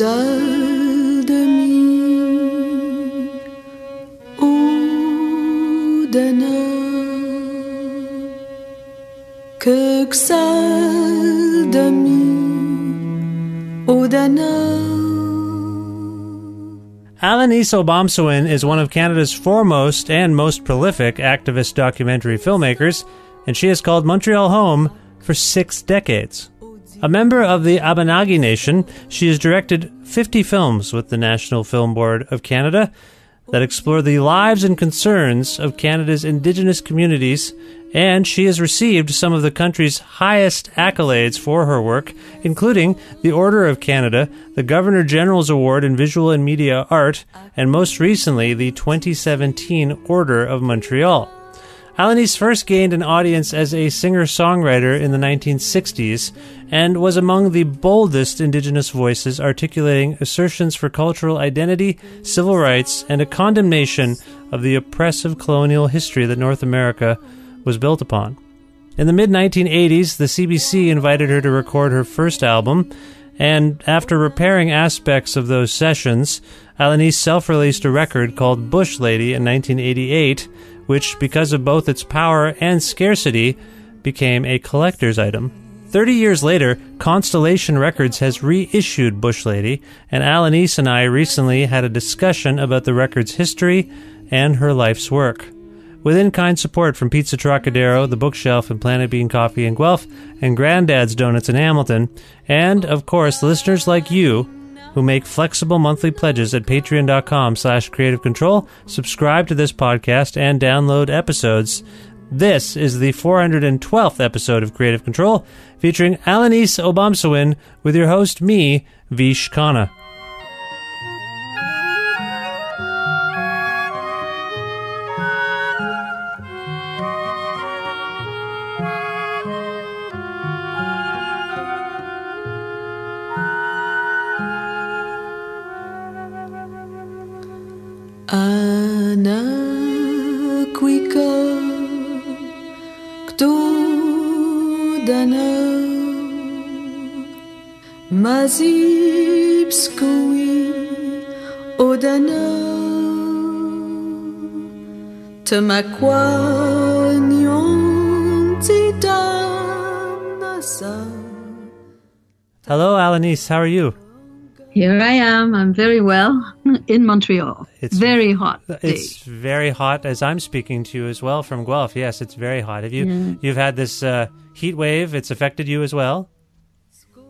ailes de mi udana köksal de mi udana. Alanis Obomsawin is one of Canada's foremost and most prolific activist documentary filmmakers, and she has called Montreal home for 6 decades. A member of the Abenaki Nation, she has directed 50 films with the National Film Board of Canada that explore the lives and concerns of Canada's indigenous communities, and she has received some of the country's highest accolades for her work, including the Order of Canada, the Governor-General's Award in Visual and Media Art, and most recently, the 2017 Order of Montreal. Alanis first gained an audience as a singer-songwriter in the 1960s and was among the boldest Indigenous voices articulating assertions for cultural identity, civil rights, and a condemnation of the oppressive colonial history that North America was built upon. In the mid-1980s, the CBC invited her to record her first album, and after repairing aspects of those sessions, Alanis self-released a record called Bush Lady in 1988, which, because of both its power and scarcity, became a collector's item. 30 years later, Constellation Records has reissued Bush Lady, and Alanis and I recently had a discussion about the record's history and her life's work. With in-kind support from Pizza Trokadero, The Bookshelf, and Planet Bean Coffee in Guelph, and Grandad's Donuts in Hamilton, and, of course, listeners like you who make flexible monthly pledges at patreon.com/creativecontrol, subscribe to this podcast, and download episodes. This is the 412th episode of Creative Control, featuring Alanis Obomsawin with your host, me, Vish Khanna. Anaquika Ktudana Mazipskui Odana Tamakwanyon Tidanasa. Hello, Alanis. How are you? Here I am. I'm very well in Montreal. It's very hot day. It's very hot as I'm speaking to you as well from Guelph. Yes, it's very hot. Have you you've had this heat wave? It's affected you as well?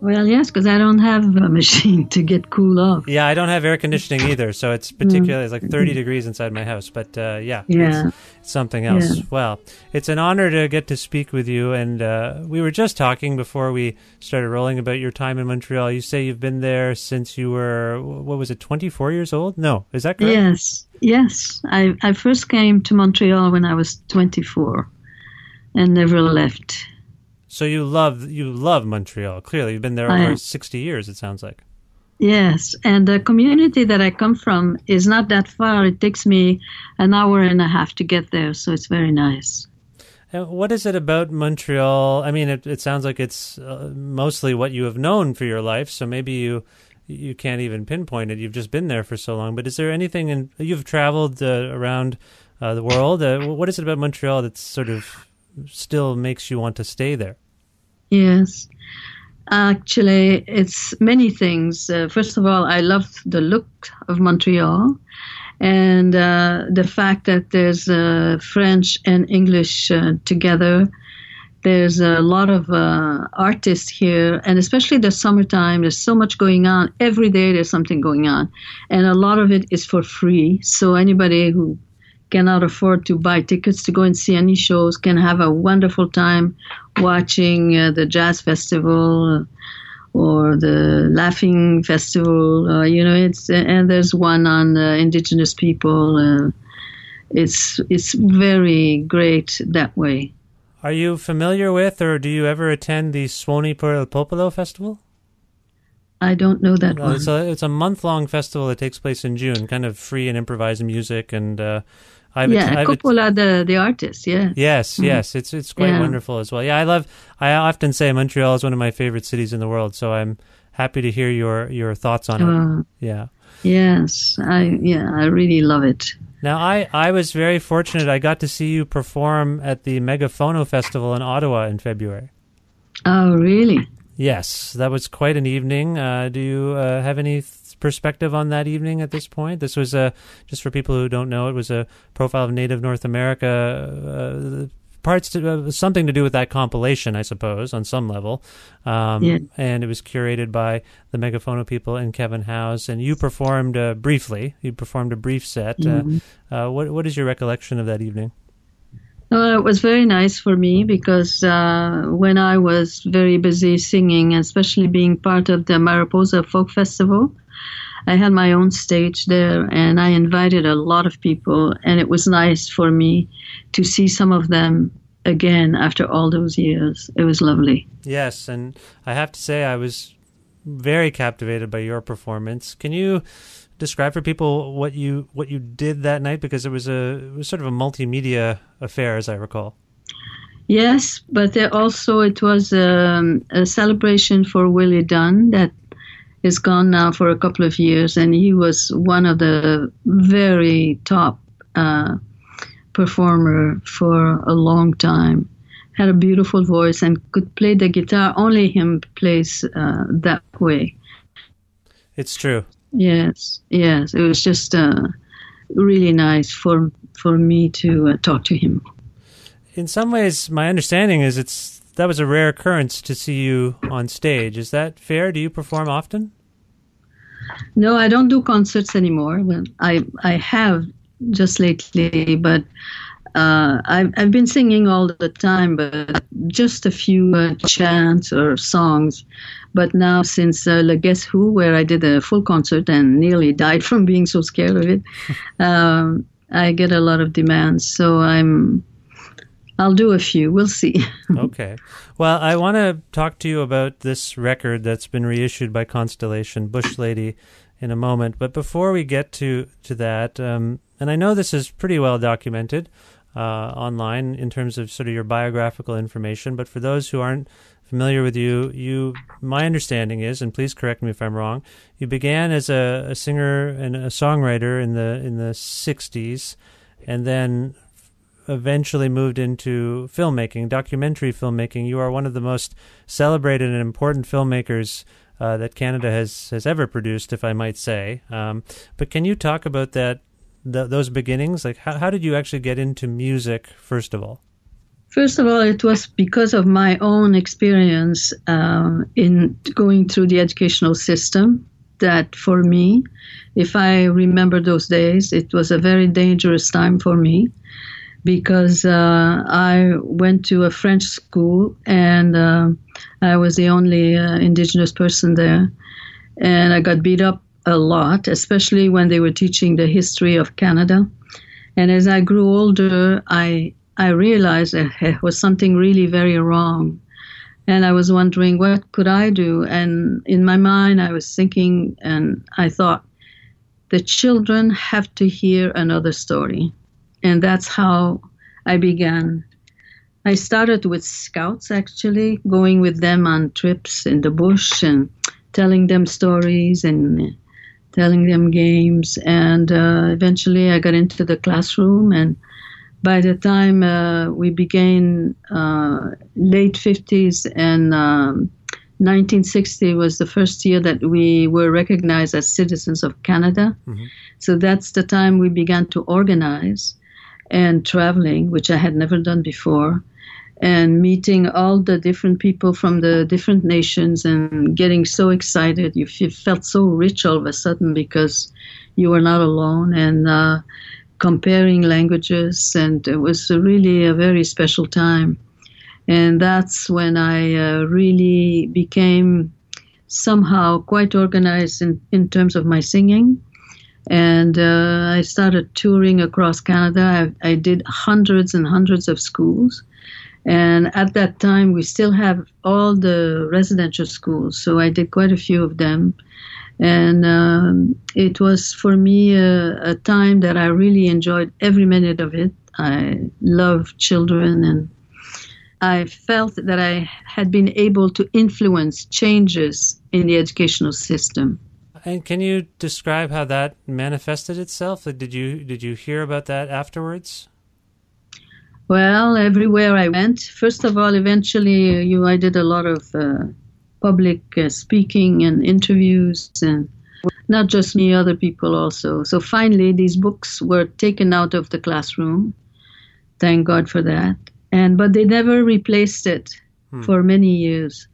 Well, yes, because I don't have a machine to get cool off. Yeah, I don't have air conditioning either, so it's particularly it's like 30 degrees inside my house. But it's something else. Yeah. Well, it's an honor to get to speak with you. And we were just talking before we started rolling about your time in Montreal. You say you've been there since you were, what was it, 24 years old? No, is that correct? Yes. I first came to Montreal when I was 24 and never left. So you love Montreal. Clearly, you've been there over 60 years, it sounds like. Yes, and the community that I come from is not that far. It takes me an hour and a half to get there, so it's very nice. And what is it about Montreal? I mean, it sounds like it's mostly what you have known for your life, so maybe you can't even pinpoint it. You've just been there for so long. But is there anything you've traveled around the world? What is it about Montreal that sort of still makes you want to stay there? Yes. Actually, it's many things. First of all, I love the look of Montreal and the fact that there's French and English together. There's a lot of artists here, and especially the summertime, there's so much going on. Every day there's something going on, and a lot of it is for free. So anybody who cannot afford to buy tickets to go and see any shows can have a wonderful time watching the jazz festival or the laughing festival. And there's one on indigenous people. It's very great that way. Are you familiar with, or do you ever attend the Suoni per il Popolo festival? I don't know that one. It's a month-long festival that takes place in June, kind of free and improvised music, and Coppola, the artist, yeah. Yes, it's quite wonderful as well. Yeah, I often say Montreal is one of my favorite cities in the world, so I'm happy to hear your thoughts on it. Yeah. Yes, I really love it. Now, I was very fortunate. I got to see you perform at the Megaphono Festival in Ottawa in February. Oh, really? Yes, that was quite an evening. Do you have any perspective on that evening at this point? This was just for people who don't know, it was a profile of Native North America, something to do with that compilation, I suppose, on some level. Yeah. And it was curated by the Megaphono people and Kevin House. And you performed briefly. You performed a brief set. What is your recollection of that evening? It was very nice for me because when I was very busy singing, especially being part of the Mariposa Folk Festival, I had my own stage there and I invited a lot of people, and it was nice for me to see some of them again after all those years. It was lovely. Yes, and I have to say I was very captivated by your performance. Can you describe for people what you did that night, because it was sort of a multimedia affair, as I recall? Yes, but it was a celebration for Willie Dunn that is gone now for a couple of years, and he was one of the very top performer for a long time. Had a beautiful voice and could play the guitar. Only him plays that way. It's true. Yes. It was just really nice for me to talk to him. In some ways, my understanding is that was a rare occurrence to see you on stage. Is that fair? Do you perform often? No, I don't do concerts anymore. Well, I have just lately, but I've been singing all the time, but just a few chants or songs. But now, since Le Guess Who, where I did a full concert and nearly died from being so scared of it, I get a lot of demands. So I'll do a few. We'll see. Okay. Well, I want to talk to you about this record that's been reissued by Constellation, Bush Lady, in a moment. But before we get to that, and I know this is pretty well documented online in terms of sort of your biographical information, but for those who aren't familiar with you, my understanding is, and please correct me if I'm wrong, you began as a singer and a songwriter in the 60s, and then eventually moved into filmmaking, documentary filmmaking. You are one of the most celebrated and important filmmakers that Canada has ever produced, if I might say. But can you talk about those beginnings? Like, how did you actually get into music, first of all? First of all, it was because of my own experience in going through the educational system that, for me, if I remember those days, it was a very dangerous time for me, because I went to a French school and I was the only indigenous person there. And I got beat up a lot, especially when they were teaching the history of Canada. And as I grew older, I realized that there was something really very wrong. And I was wondering, what could I do? And in my mind, I was thinking, and I thought, the children have to hear another story. And that's how I began. I started with scouts, actually, going with them on trips in the bush and telling them stories and telling them games. And eventually I got into the classroom. And by the time we began, late 50s and 1960 was the first year that we were recognized as citizens of Canada. Mm-hmm. So that's the time we began to organize and traveling, which I had never done before, and meeting all the different people from the different nations and getting so excited. You felt so rich all of a sudden because you were not alone, and comparing languages, and it was really a very special time. And that's when I really became somehow quite organized in terms of my singing. And I started touring across Canada. I did hundreds and hundreds of schools. And at that time, we still have all the residential schools. So I did quite a few of them. And it was, for me, a time that I really enjoyed every minute of it. I love children, and I felt that I had been able to influence changes in the educational system. And can you describe how that manifested itself? Did you hear about that afterwards? Well, everywhere I went, first of all, eventually, I did a lot of public speaking and interviews, and not just me, other people also. So finally, these books were taken out of the classroom. Thank God for that. But they never replaced it for many years.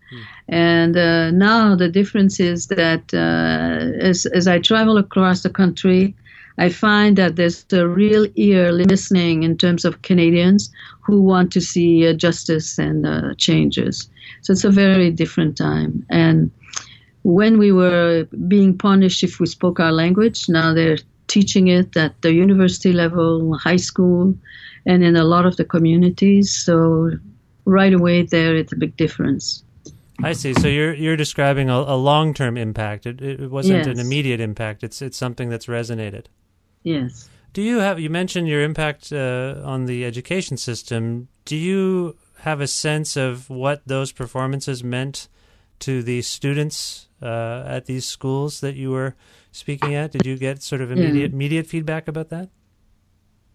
And now the difference is that as I travel across the country, I find that there's a real ear listening in terms of Canadians who want to see justice and changes. So it's a very different time. And when we were being punished if we spoke our language, now they're teaching it at the university level, high school, and in a lot of the communities. So right away there, it's a big difference. I see. So you're describing a long-term impact. It wasn't an Yes. immediate impact. It's something that's resonated. Yes. You mentioned your impact on the education system. Do you have a sense of what those performances meant to the students at these schools that you were speaking at? Did you get sort of immediate feedback about that?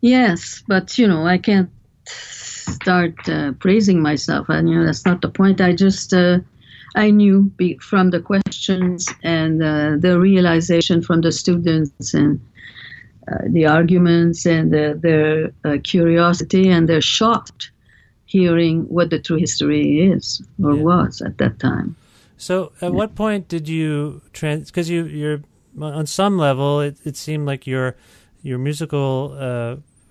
Yes, but I can't start praising myself. And that's not the point. I just I knew from the questions and the realization from the students and the arguments and their curiosity, and they're shocked hearing what the true history is or was at that time. So at what point did you because you're on some level it seemed like your musical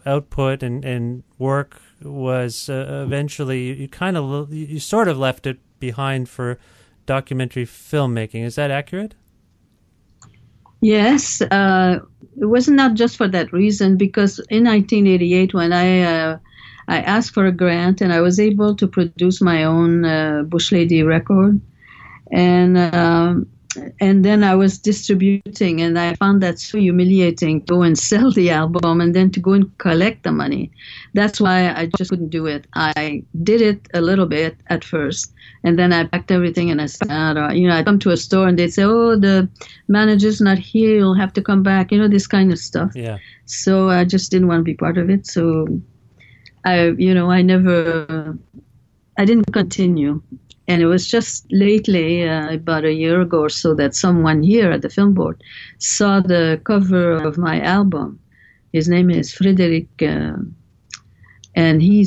output and work was eventually you sort of left it behind for documentary filmmaking. Is that accurate? Yes, it was not just for that reason, because in 1988 when I asked for a grant and I was able to produce my own Bush Lady record, and then I was distributing, and I found that so humiliating to go and sell the album and then to go and collect the money. That's why I just couldn't do it. I did it a little bit at first, and then I packed everything and I said, I'd come to a store and they'd say, oh, the manager's not here, you'll have to come back, this kind of stuff. Yeah. So I just didn't want to be part of it. So I didn't continue. And it was just lately, about a year ago or so, that someone here at the film board saw the cover of my album. His name is Frédéric, and he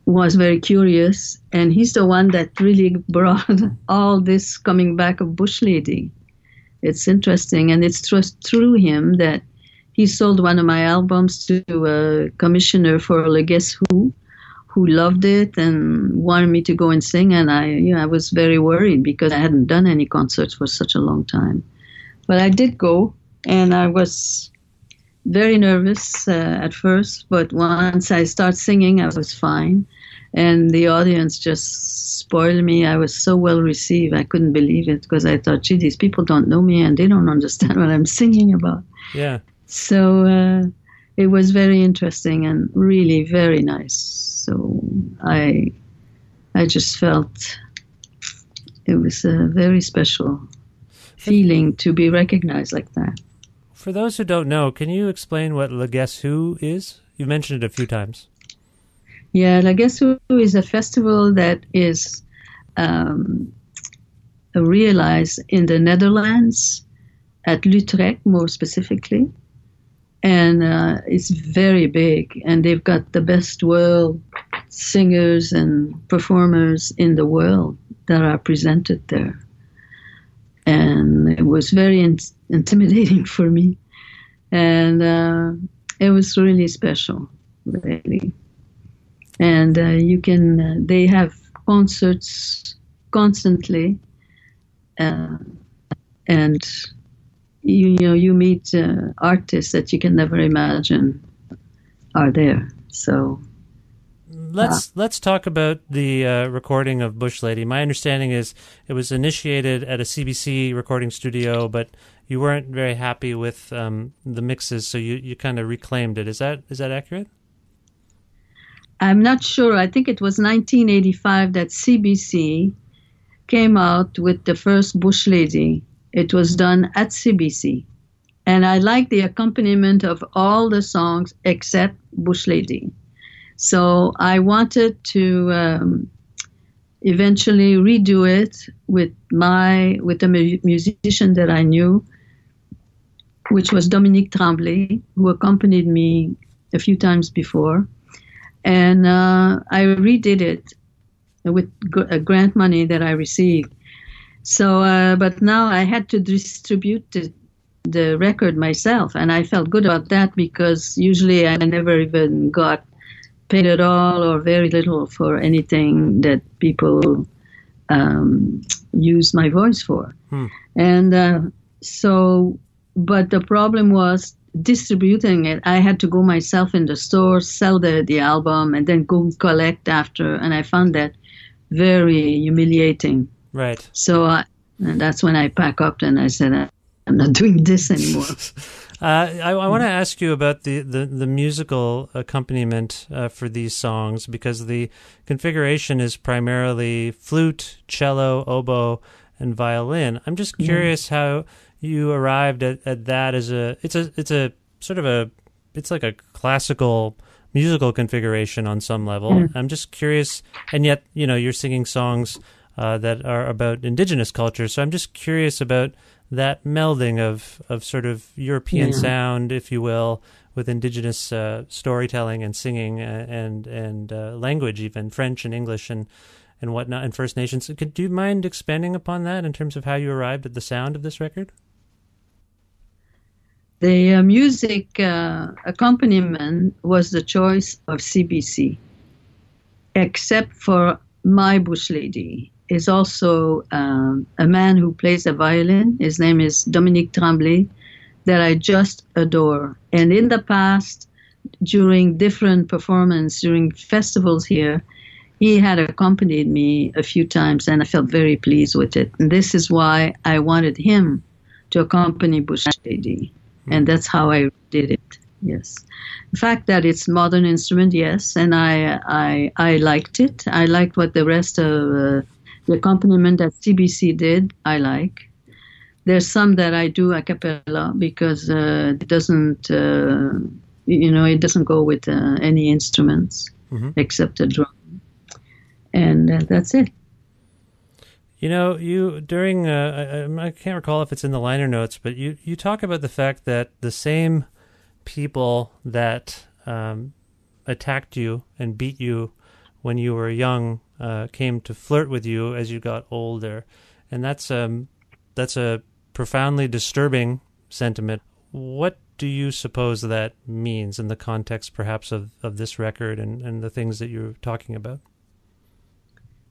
was very curious, and he's the one that really brought all this coming back of Bush Lady. It's interesting, and it's through him that he sold one of my albums to a commissioner for Le Guess who loved it and wanted me to go and sing. And I was very worried because I hadn't done any concerts for such a long time. But I did go, and I was very nervous at first. But once I started singing, I was fine. And the audience just spoiled me. I was so well received. I couldn't believe it because I thought, gee, these people don't know me and they don't understand what I'm singing about. Yeah. So it was very interesting and really very nice. So I just felt it was a very special feeling to be recognized like that. For those who don't know, can you explain what Le Guess Who is? You mentioned it a few times. Yeah, Le Guess Who is a festival that is realized in the Netherlands, at Utrecht more specifically. And it's very big, and they've got the best world singers and performers in the world that are presented there. And it was very intimidating for me. And it was really special, really. And they have concerts constantly, and you meet artists that you can never imagine are there. So let's talk about the recording of Bush Lady. My understanding is it was initiated at a CBC recording studio, but you weren't very happy with the mixes, so you kind of reclaimed it. Is that accurate? I'm not sure. I think it was 1985 that CBC came out with the first Bush Lady. It was done at CBC. And I like the accompaniment of all the songs except Bush Lady. So I wanted to eventually redo it with a musician that I knew, which was Dominique Tremblay, who accompanied me a few times before. And I redid it with grant money that I received. So, but now I had to distribute the record myself, and I felt good about that because usually I never even got paid at all or very little for anything that people use my voice for. And so, but the problem was distributing it. I had to go myself in the store, sell the album, and then go collect after, and I found that very humiliating. Right. So and that's when I pack up and I said, I'm not doing this anymore. I want to ask you about the musical accompaniment for these songs, because the configuration is primarily flute, cello, oboe, and violin. I'm just curious how you arrived at that as it's a sort of it's like a classical musical configuration on some level. I'm just curious, and yet you're singing songs that are about indigenous culture. So I'm just curious about that melding of sort of European sound, if you will, with indigenous storytelling and singing and language, even French and English and whatnot, and First Nations. Do you mind expanding upon that in terms of how you arrived at the sound of this record? The music accompaniment was the choice of CBC, except for My Bush Lady. Is also a man who plays the violin. His name is Dominique Tremblay, that I just adore. And in the past, during different performances, during festivals here, he had accompanied me a few times, and I felt very pleased with it. And this is why I wanted him to accompany Bush Lady. And that's how I did it, yes. The fact that it's modern instrument, yes, and I liked it. I liked what the rest of the accompaniment that CBC did, I like. There's some that I do a cappella because it doesn't, it doesn't go with any instruments except a drum. And that's it. You during, I can't recall if it's in the liner notes, but you talk about the fact that the same people that attacked you and beat you when you were young came to flirt with you as you got older, and that's a profoundly disturbing sentiment. What do you suppose that means in the context, perhaps, of this record and the things that you're talking about?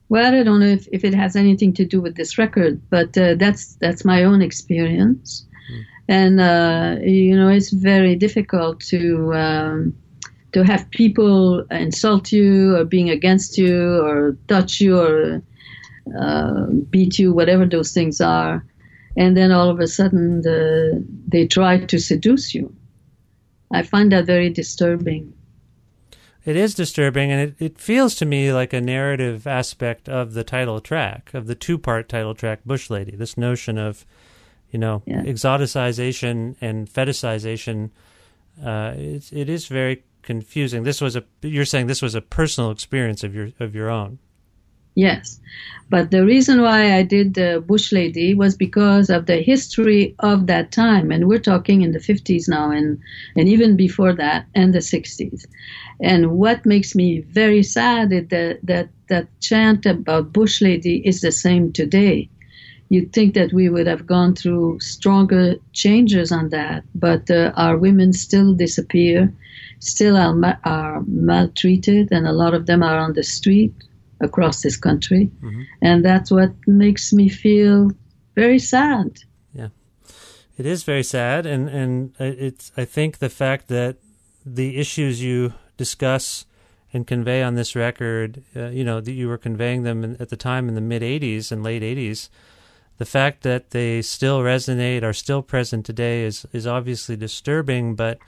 Well, I don't know if it has anything to do with this record, but that's my own experience, and it's very difficult to have people insult you or being against you or touch you or beat you, whatever those things are. And then all of a sudden they try to seduce you. I find that very disturbing. It is disturbing, and it feels to me like a narrative aspect of the title track, of the two-part title track, Bush Lady, this notion of, exoticization and fetishization. It is very confusing. You're saying this was a personal experience of your own. Yes, but the reason why I did Bush Lady was because of the history of that time, and we're talking in the 50s now, and even before that, and the 60s. And what makes me very sad is that chant about Bush Lady is the same today. You'd think that we would have gone through stronger changes on that, but our women still disappear, still are maltreated, and a lot of them are on the street across this country. And that's what makes me feel very sad. Yeah, it is very sad, and I think the fact that the issues you discuss and convey on this record, that you were conveying them at the time in the mid-'80s and late '80s, the fact that they still resonate, are still present today is obviously disturbing, but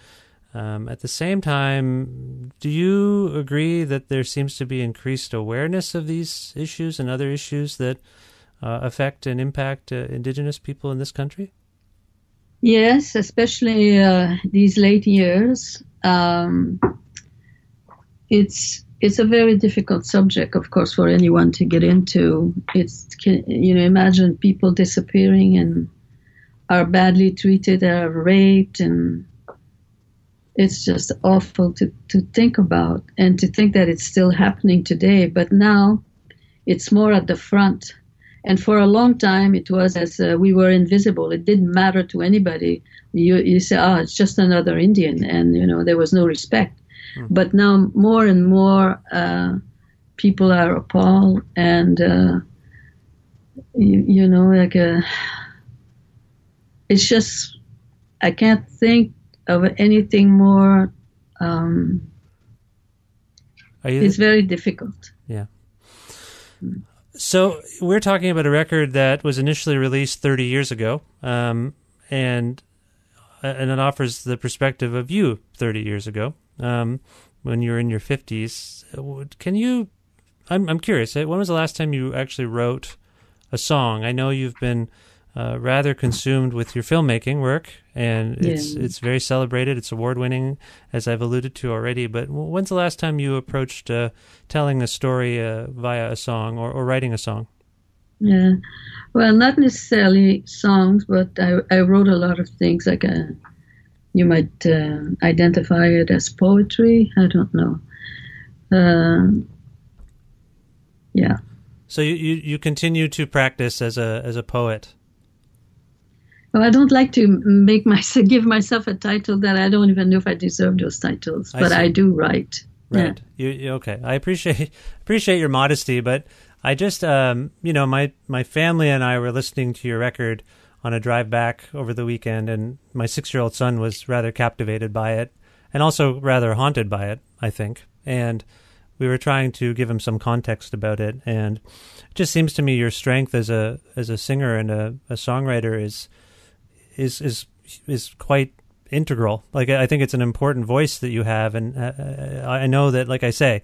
At the same time, do you agree that there seems to be increased awareness of these issues and other issues that affect and impact indigenous people in this country? Yes, especially these late years. It's a very difficult subject, of course, for anyone to get into. Imagine people disappearing and are badly treated, are raped, and it's just awful to think about, and to think that it's still happening today. But now it's more at the front. And for a long time, it was as we were invisible. It didn't matter to anybody. You say, it's just another Indian, and there was no respect. But now more and more people are appalled, and it's just, I can't think of anything more. It's very difficult. Yeah. So we're talking about a record that was initially released 30 years ago, and it offers the perspective of you 30 years ago, when you were in your 50s. I'm curious, when was the last time you actually wrote a song? I know you've been rather consumed with your filmmaking work, and it's very celebrated. It's award-winning, as I've alluded to already. But when's the last time you approached telling a story via a song or writing a song? Yeah, well, not necessarily songs, but I wrote a lot of things. Like you might identify it as poetry. I don't know. Yeah. So you continue to practice as a poet. Well, I don't like to give myself a title that I don't even know if I deserve those titles, but I do write. Right. Yeah. Okay. I appreciate your modesty, but I just, my family and I were listening to your record on a drive back over the weekend, and my 6-year-old son was rather captivated by it, and also rather haunted by it, I think. And we were trying to give him some context about it, and it just seems to me your strength as a singer and a songwriter is quite integral. Like, I think it's an important voice that you have, and I know that, like I say,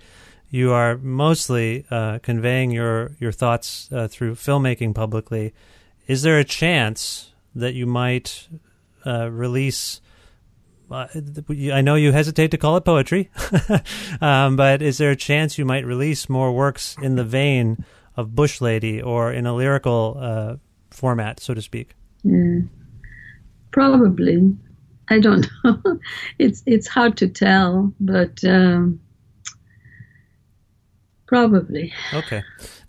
you are mostly conveying your thoughts through filmmaking publicly. Is there a chance that you might release? I know you hesitate to call it poetry, but is there a chance you might release more works in the vein of Bush Lady, or in a lyrical format, so to speak? Probably. I don't know. It's hard to tell, but probably. Okay.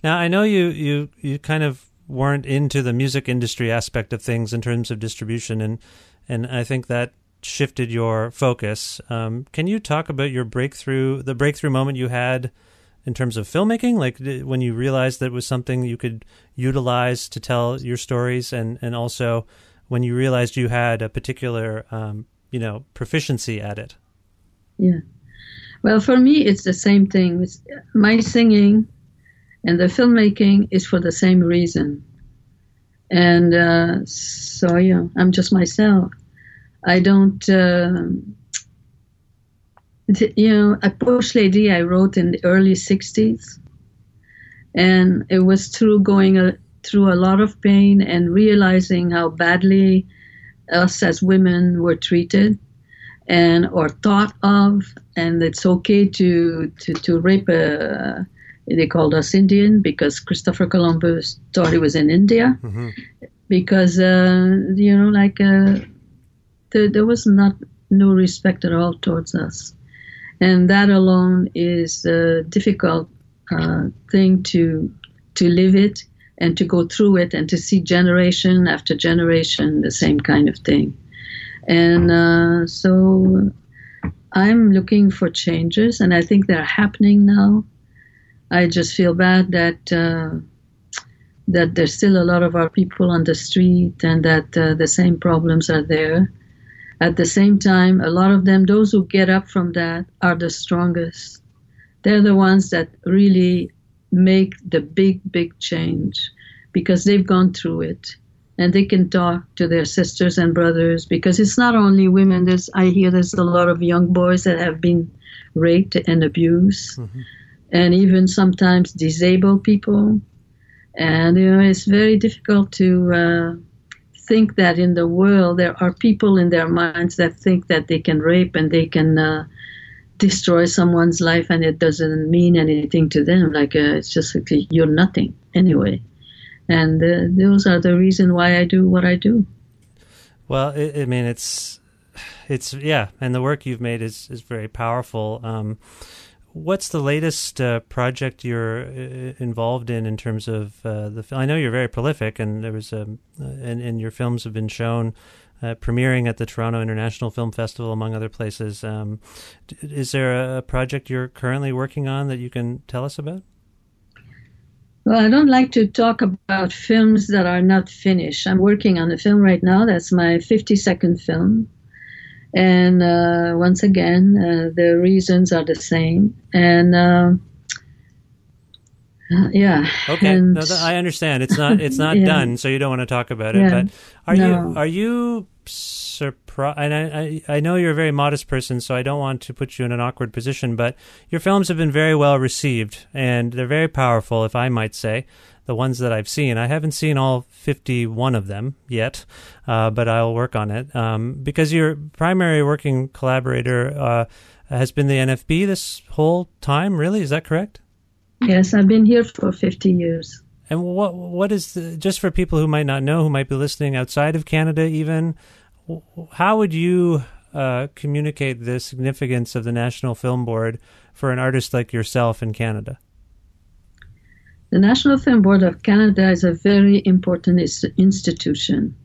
Now, I know you kind of weren't into the music industry aspect of things in terms of distribution, and I think that shifted your focus. Can you talk about the breakthrough moment you had in terms of filmmaking, like when you realized that it was something you could utilize to tell your stories, and also when you realized you had a particular, proficiency at it? Yeah. Well, for me, it's the same thing. My singing and the filmmaking is for the same reason. And I'm just myself. I don't, a Bush Lady I wrote in the early 60s. And it was through going through a lot of pain and realizing how badly us as women were treated or thought of, and it's okay to rape they called us Indian because Christopher Columbus thought he was in India, because there was no respect at all towards us, and that alone is a difficult thing to live it and to go through it and to see generation after generation the same kind of thing. And so I'm looking for changes, and I think they're happening now. I just feel bad that there's still a lot of our people on the street, and that the same problems are there. At the same time, a lot of them, those who get up from that, are the strongest. They're the ones that really make the big change, because they've gone through it and they can talk to their sisters and brothers, because it's not only women. I hear there's a lot of young boys that have been raped and abused, and even sometimes disabled people. And it's very difficult to think that in the world there are people in their minds that think that they can rape and they can destroy someone's life, and it doesn't mean anything to them. Like it's just like, you're nothing anyway. And those are the reason why I do what I do. Well, I mean, it's yeah, and the work you've made is very powerful. What's the latest project you're involved in terms of the film? I know you're very prolific, and there was and your films have been shown premiering at the Toronto International Film Festival, among other places. Is there a project you're currently working on that you can tell us about? Well, I don't like to talk about films that are not finished. I'm working on a film right now. That's my 52nd film. And once again, the reasons are the same. And yeah. Okay, and, no, I understand. It's not yeah. done, so you don't want to talk about it. Yeah. But No. are you surprised? And I know you're a very modest person, so I don't want to put you in an awkward position. But your films have been very well received, and they're very powerful, if I might say. The ones that I've seen, I haven't seen all 51 of them yet, but I'll work on it. Because your primary working collaborator has been the NFB this whole time, really? Is that correct? Yes, I've been here for 50 years. And what is just for people who might not know, who might be listening outside of Canada even, how would you communicate the significance of the National Film Board for an artist like yourself in Canada? The National Film Board of Canada is a very important institution,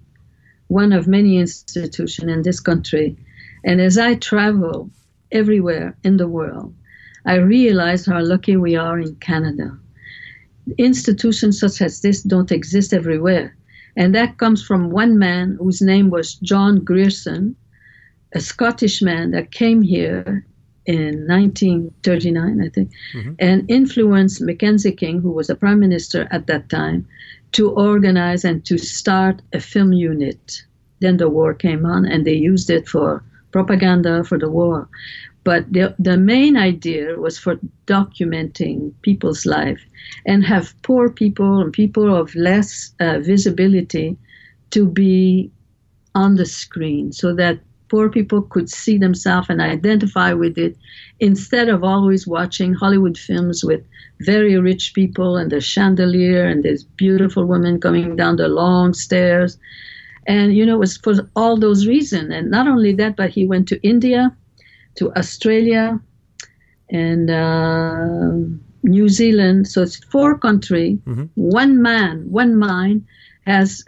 one of many institutions in this country. And as I travel everywhere in the world, I realize how lucky we are in Canada. Institutions such as this don't exist everywhere. And that comes from one man whose name was John Grierson, a Scottish man that came here in 1939, I think, and influenced Mackenzie King, who was the prime minister at that time, to organize and to start a film unit. Then the war came on, and they used it for propaganda for the war. But the main idea was for documenting people's life and have poor people and people of less visibility to be on the screen, so that poor people could see themselves and identify with it, instead of always watching Hollywood films with very rich people and the chandelier and this beautiful woman coming down the long stairs. And, it was for all those reasons. And not only that, but he went to India, to Australia, and New Zealand. So it's 4 countries. One man, one mind has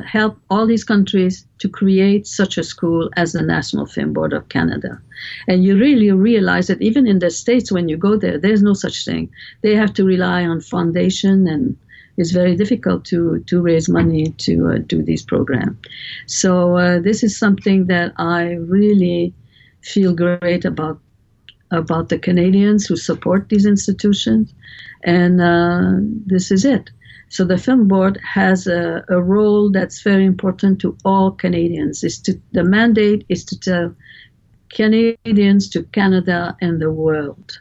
helped all these countries to create such a school as the National Film Board of Canada. And you really realize that even in the States, when you go there, there's no such thing. They have to rely on foundation, and it's very difficult to raise money to do these programs. So this is something that I really feel great about the Canadians who support these institutions. And this is it. So the Film Board has a role that's very important to all Canadians. The mandate is to tell Canadians to Canada and the world.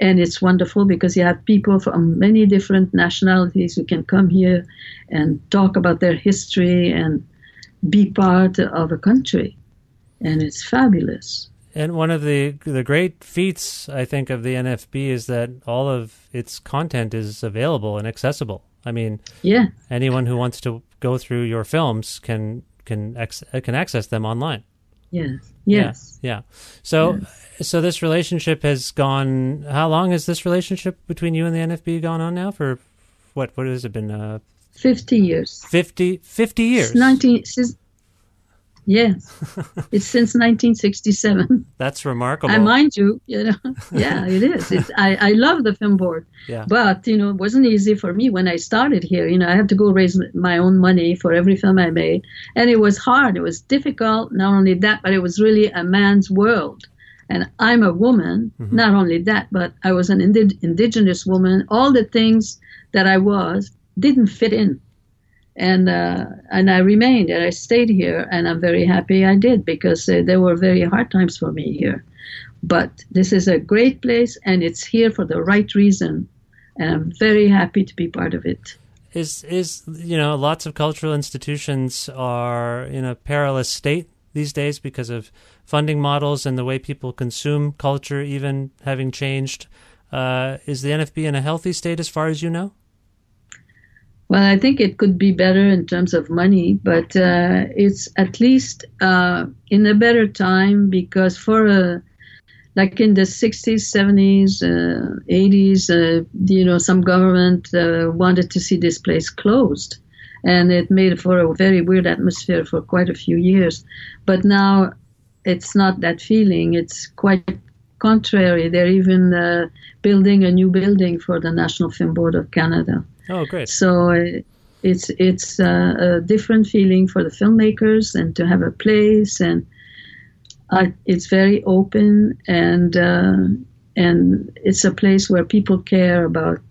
And it's wonderful because you have people from many different nationalities who can come here and talk about their history and be part of a country. And it's fabulous. And one of the great feats, I think, of the NFB is that all of its content is available and accessible. I mean, anyone who wants to go through your films can access them online. Yes. Yeah. So this relationship has gone. How long has this relationship between you and the NFB gone on now? For what has it been? 50 years. 50 years. Yes, it's since 1967. That's remarkable. I mind you, yeah, it is. I love the Film Board, but it wasn't easy for me when I started here. I had to go raise my own money for every film I made, and it was hard. It was difficult. Not only that, but it was really a man's world, and I'm a woman. Not only that, but I was an indigenous woman. All the things that I was didn't fit in. and I remained and I stayed here, and I'm very happy I did, because there were very hard times for me here. But this is a great place, and it's here for the right reason, and I'm very happy to be part of it. Is lots of cultural institutions are in a perilous state these days because of funding models and the way people consume culture even having changed. Is the NFB in a healthy state as far as you know? Well, I think it could be better in terms of money, but it's at least in a better time, because like in the 60s, 70s, 80s, some government wanted to see this place closed. And it made for a very weird atmosphere for quite a few years. But now it's not that feeling. It's quite contrary. They're even building a new building for the National Film Board of Canada. Oh, great. So it's a different feeling for the filmmakers, and to have a place, and it's very open, and it's a place where people care about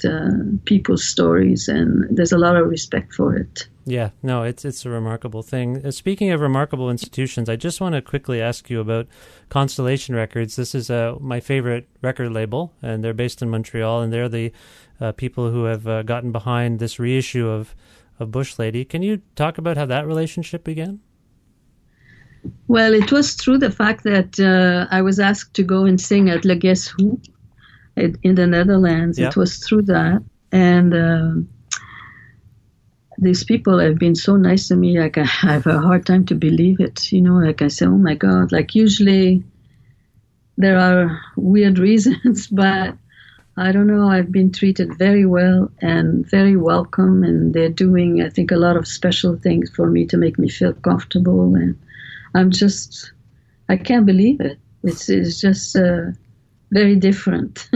people's stories, and there's a lot of respect for it. Yeah, no, it's a remarkable thing. Speaking of remarkable institutions, I just want to quickly ask you about Constellation Records. This is my favorite record label, and they're based in Montreal, and they're the people who have gotten behind this reissue of Bush Lady. Can you talk about how that relationship began? Well, it was through the fact that I was asked to go and sing at Le Guess Who in the Netherlands. Yep. It was through that. And these people have been so nice to me. Like, I have a hard time to believe it. Like I say, oh my God. Like, usually there are weird reasons, but I don't know. I've been treated very well and very welcome. And they're doing, I think, a lot of special things for me to make me feel comfortable. And I can't believe it. It's just very different.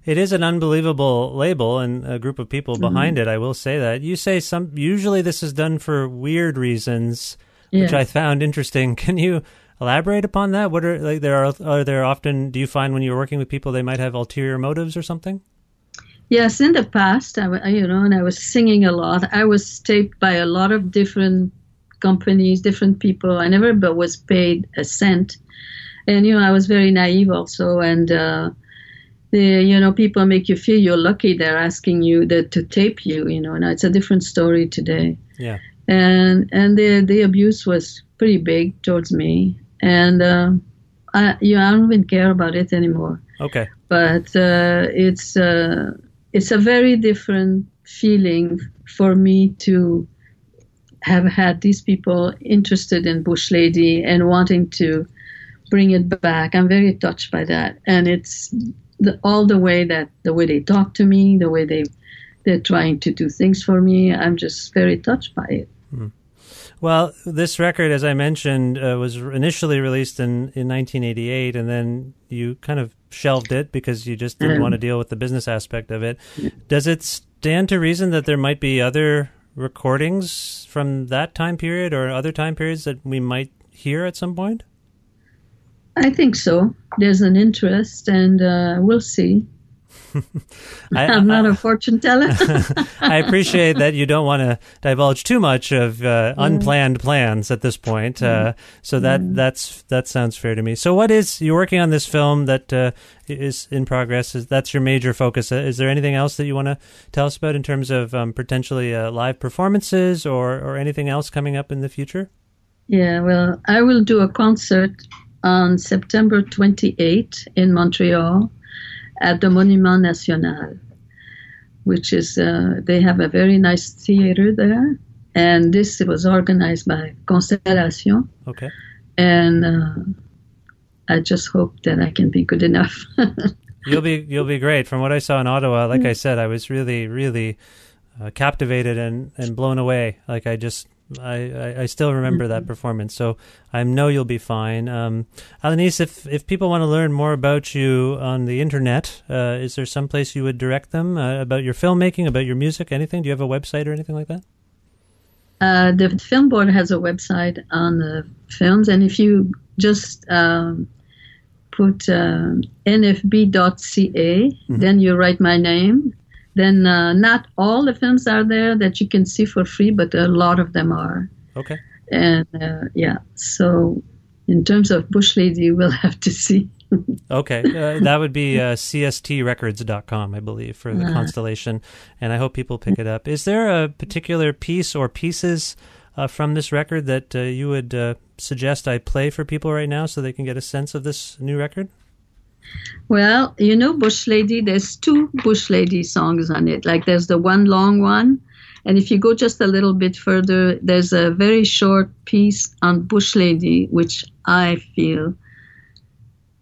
It is an unbelievable label and a group of people behind it. I will say that. You say usually this is done for weird reasons, which I found interesting. Can you elaborate upon that? What are there often? Do you find when you're working with people they might have ulterior motives or something? Yes, in the past, and I was singing a lot. I was taped by a lot of different companies, different people. I never was paid a cent. And, I was very naive also. And, people make you feel you're lucky. They're asking you to tape you, and it's a different story today. Yeah. And the abuse was pretty big towards me. And, I don't even care about it anymore. Okay. But, it's a very different feeling for me to have had these people interested in Bush Lady and wanting to bring it back. I'm very touched by that. And it's the way they talk to me, the way they're trying to do things for me. I'm just very touched by it. Mm. Well, this record, as I mentioned, was initially released in 1988, and then you kind of shelved it because you just didn't want to deal with the business aspect of it. Does it stand to reason that there might be other recordings from that time period or other time periods that we might hear at some point? I think so. There's an interest, and we'll see. I'm not a fortune teller. I appreciate that you don't want to divulge too much of unplanned plans at this point. So that sounds fair to me. So you're working on this film that is in progress. That's your major focus. Is there anything else that you want to tell us about in terms of potentially live performances or anything else coming up in the future? Yeah, well, I will do a concert on September 28 in Montreal at the Monument National, which is, they have a very nice theater there. And this was organized by Constellation. Okay. And I just hope that I can be good enough. You'll be great. From what I saw in Ottawa, like I said, I was really, really captivated and blown away. Like I still remember that performance, so I know you'll be fine. Alanis, if people want to learn more about you on the internet, is there some place you would direct them about your filmmaking, about your music, anything? Do you have a website or anything like that? The Film Board has a website on the films, and if you just put nfb.ca, then you write my name, Then not all the films are there that you can see for free, but a lot of them are. Okay. And so in terms of Bush Lady, we'll have to see. Okay, that would be cstrecords.com, I believe, for the Constellation, and I hope people pick it up. Is there a particular piece or pieces from this record that you would suggest I play for people right now so they can get a sense of this new record? Well, Bush Lady, there's 2 Bush Lady songs on it. Like there's the one long one, and if you go just a little bit further, there's a very short piece on Bush Lady, which I feel,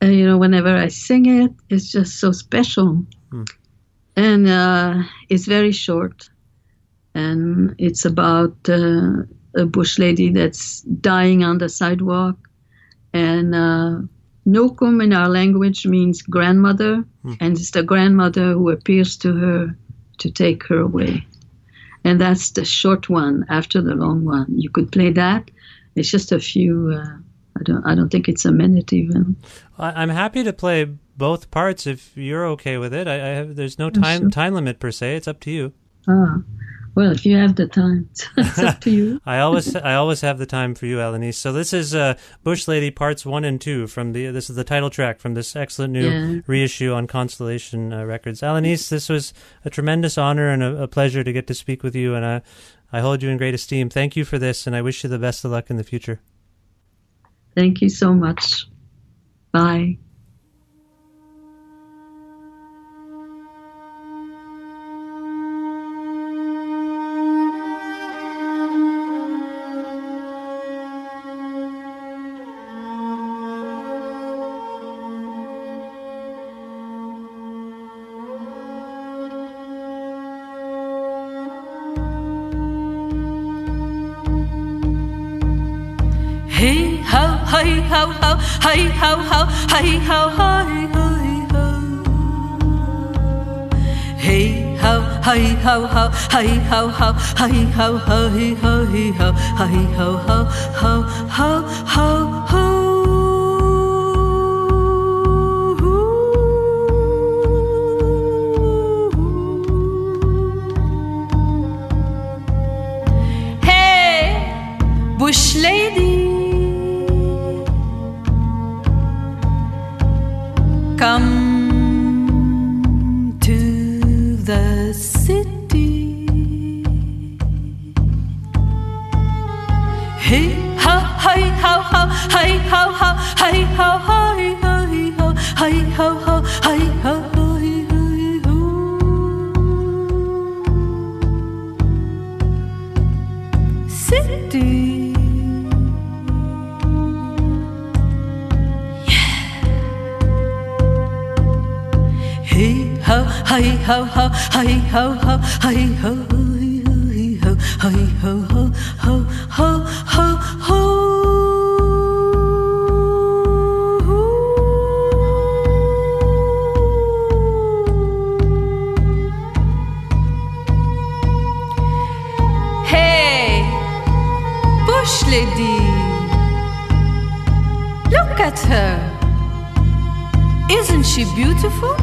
whenever I sing it, it's just so special. And it's very short. And it's about a bush lady that's dying on the sidewalk. And Nokum in our language means grandmother. And it's the grandmother who appears to her to take her away. And that's the short one after the long one. You could play that. It's just a few... I don't think it's a minute even. I'm happy to play both parts if you're okay with it. There's no time limit per se. It's up to you. Well, if you have the time, it's up to you. I always have the time for you, Alanis. So this is Bush Lady Parts 1 and 2 this is the title track from this excellent new reissue on Constellation Records. Alanis, this was a tremendous honor and a pleasure to get to speak with you, and I hold you in great esteem. Thank you for this, and I wish you the best of luck in the future. Thank you so much. Bye. Hey ho, hey ho ho, hey ho ho, hey ho hey hey ho. Hey ho, hey ho ho, hey ho ho, hey ho hey ho hey ho, hey ho ho ho ho ho ho. Hey, bush lady. Come to the city. Hey ho, hey ho ho, hey ho ho, hey ho hey hey ho, hey ho ho, hey ho hey hey ho. City. Hey ho, hey ho ho, hey ho ho, hey ho, hey ho, hey ho ho ho ho ho ho. Hey, bush lady, look at her. Isn't she beautiful?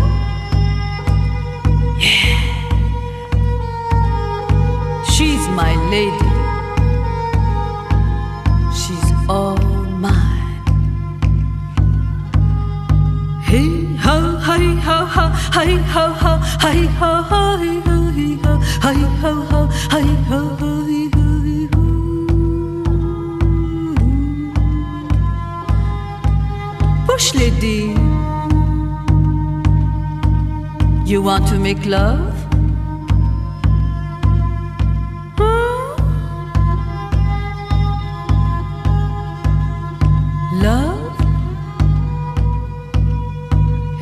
She's my lady. She's all mine. Hey ho, hey ho ho, hey ho ho, hey ho ho, hey ho, hey ho ho, hey ho ho, hey ho. Bush lady, you want to make love? Love?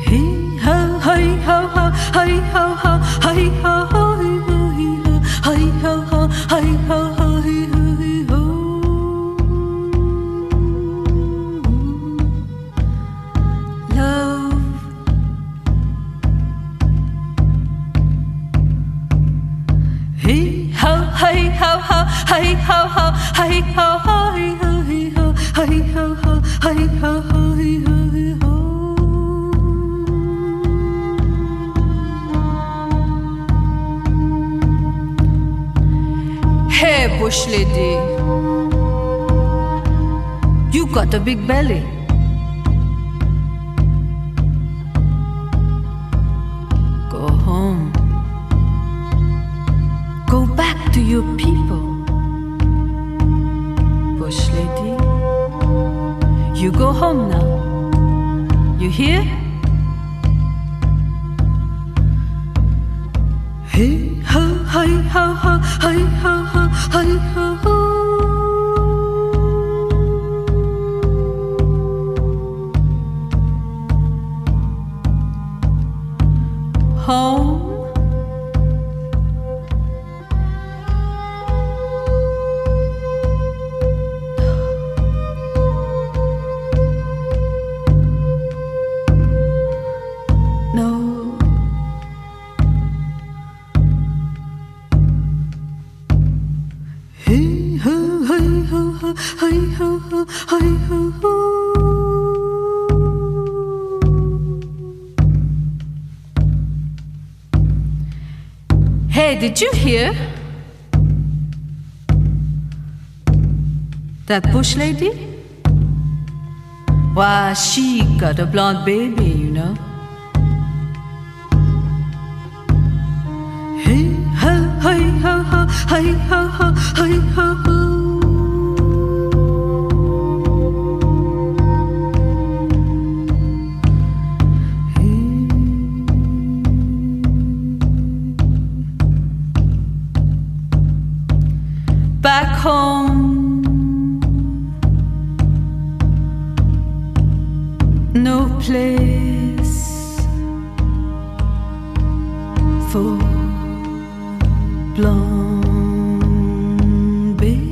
Hey ho, hey ho ho, hey ho ho, hey ho ho, hey ho ho, hey ho ho, hey ho. Love. Hey ho, hey ho ho, hey ho ho, hey ho ho, hey ho, hey ho ho, hey ho ho, hey ho. Hey, bush lady, you got a big belly. Go home. Go back to your people. Bush lady, you go home now. You hear? Hey ho, hi ho ho, hi ho ho, hi ho ho. Home. Hey, did you hear? That bush lady? Why, she got a blonde baby, you know. Hey ho, hi ho ho, hi ho ho, hi ho ho. Back home, no place for blonde baby.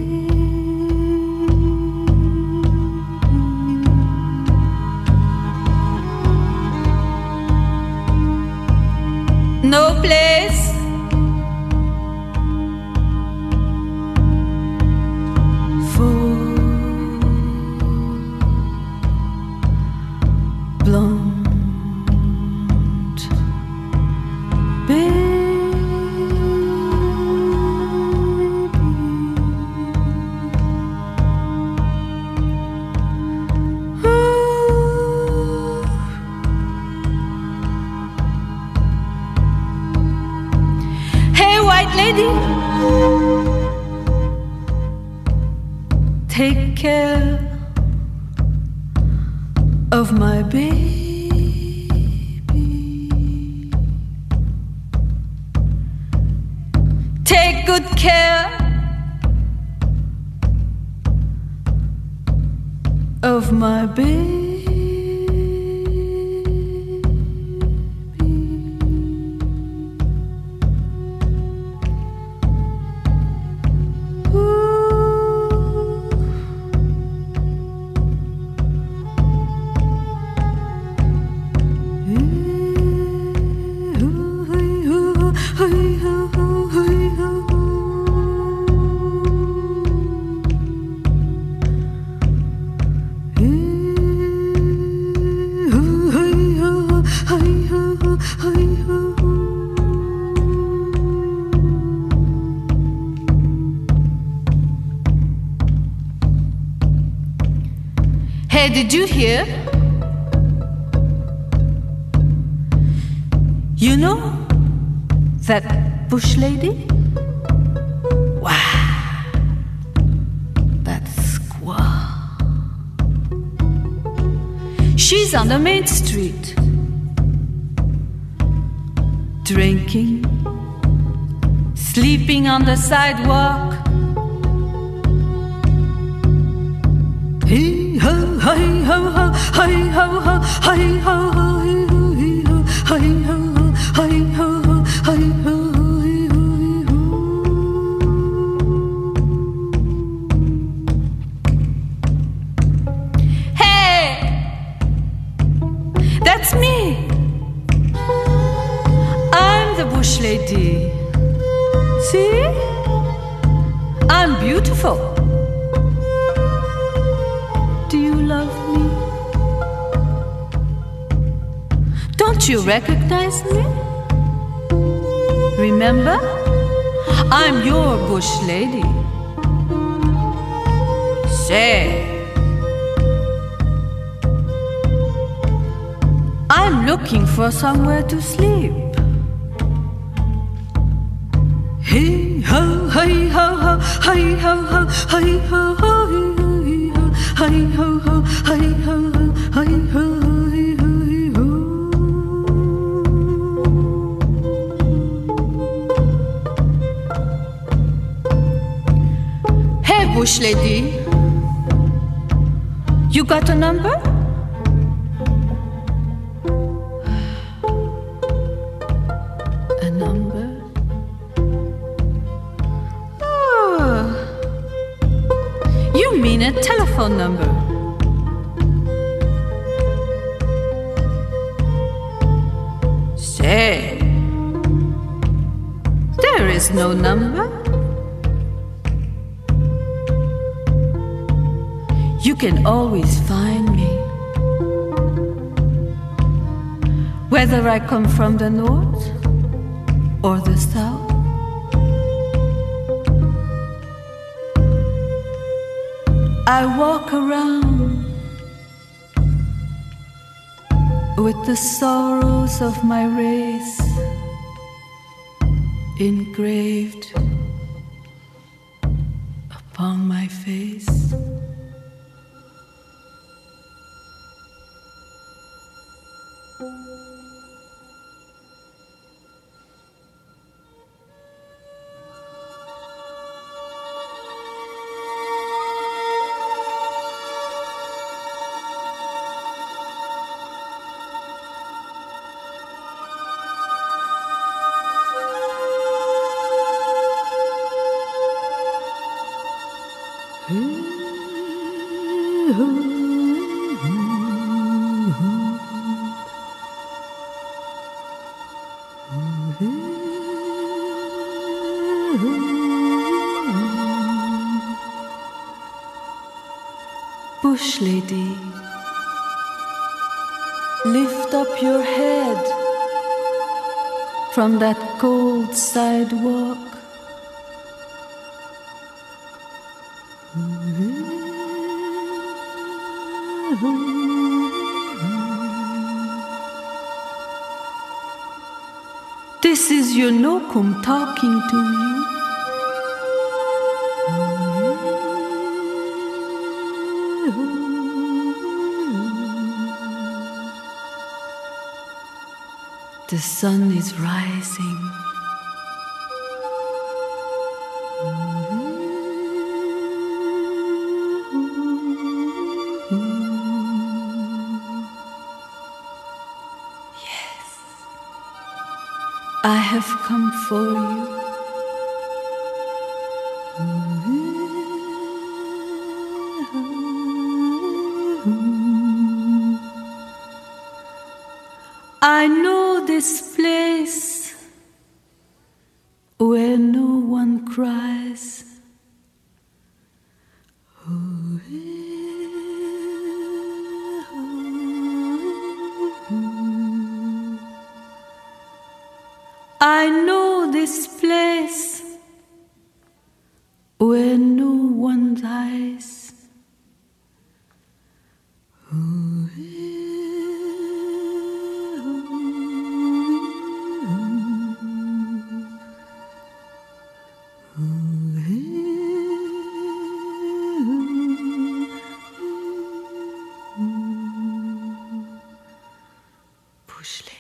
No place blonde baby. Hey, white lady, take care of my baby. Take good care of my baby. Hey, did you hear? You know that bush lady? Wow, that squaw. She's on the main street, drinking, sleeping on the sidewalk. Hey ho, hi ho ho, hi ho ho, hi ho ho, hi ho ho, hi ho ho, hi ho ho. Hey, that's me. I'm the bush lady. See? I'm beautiful. Do you love me? Don't you recognize me? Remember, I'm your bush lady. Say, I'm looking for somewhere to sleep. Hey ho, hey ho ho, hey ho ho, hey ho ho, hey ho ho, hey ho ho, hey ho ho. Hey bush lady, you got a number? A number? Oh, you mean a telephone number? Say, there is no number. You can always find me, whether I come from the north or the south. I walk around with the sorrows of my race engraved upon my face. Bush lady, lift up your head from that cold sidewalk. This is your Nokum talking to you. The sun is rising. Yes, I have come for you. I know this place where no one cries. I know this place where no one dies. Bush lady.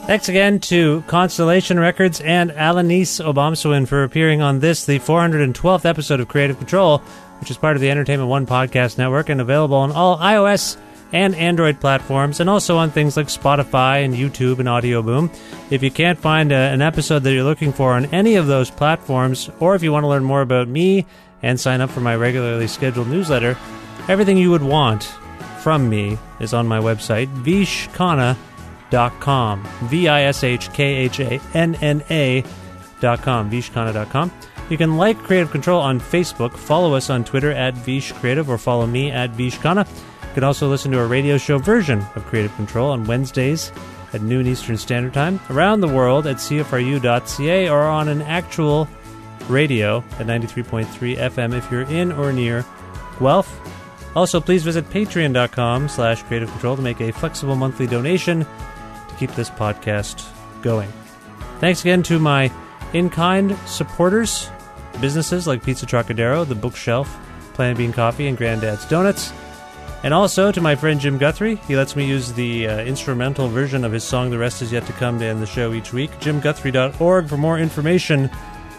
Thanks again to Constellation Records and Alanis Obomsawin for appearing on this, the 412th episode of Creative Control, which is part of the Entertainment One podcast network and available on all iOS and Android platforms, and also on things like Spotify and YouTube and Audio Boom. If you can't find an episode that you're looking for on any of those platforms, or if you want to learn more about me and sign up for my regularly scheduled newsletter, everything you would want from me is on my website, vishkhanna.com. vishkhana.com. vishkhana.com. vishkhana.com. You can like Creative Control on Facebook, follow us on Twitter at Vish Creative, or follow me at Vishkhana. You can also listen to a radio show version of Creative Control on Wednesdays at noon Eastern Standard Time, around the world at cfru.ca, or on an actual radio at 93.3 FM if you're in or near Guelph. Also, please visit patreon.com/Creative Control to make a flexible monthly donation to keep this podcast going. Thanks again to my in-kind supporters, businesses like Pizza Trokadero, The Bookshelf, Planet Bean Coffee, and Grandad's Donuts. And also to my friend Jim Guthrie. He lets me use the instrumental version of his song The Rest Is Yet to Come to end the show each week. JimGuthrie.org for more information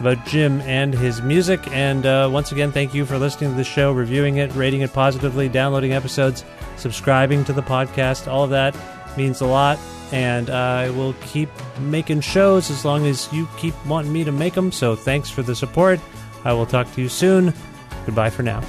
about Jim and his music. And once again, thank you for listening to the show, reviewing it, rating it positively, downloading episodes, subscribing to the podcast. All of that means a lot. And I will keep making shows as long as you keep wanting me to make them. So thanks for the support. I will talk to you soon. Goodbye for now.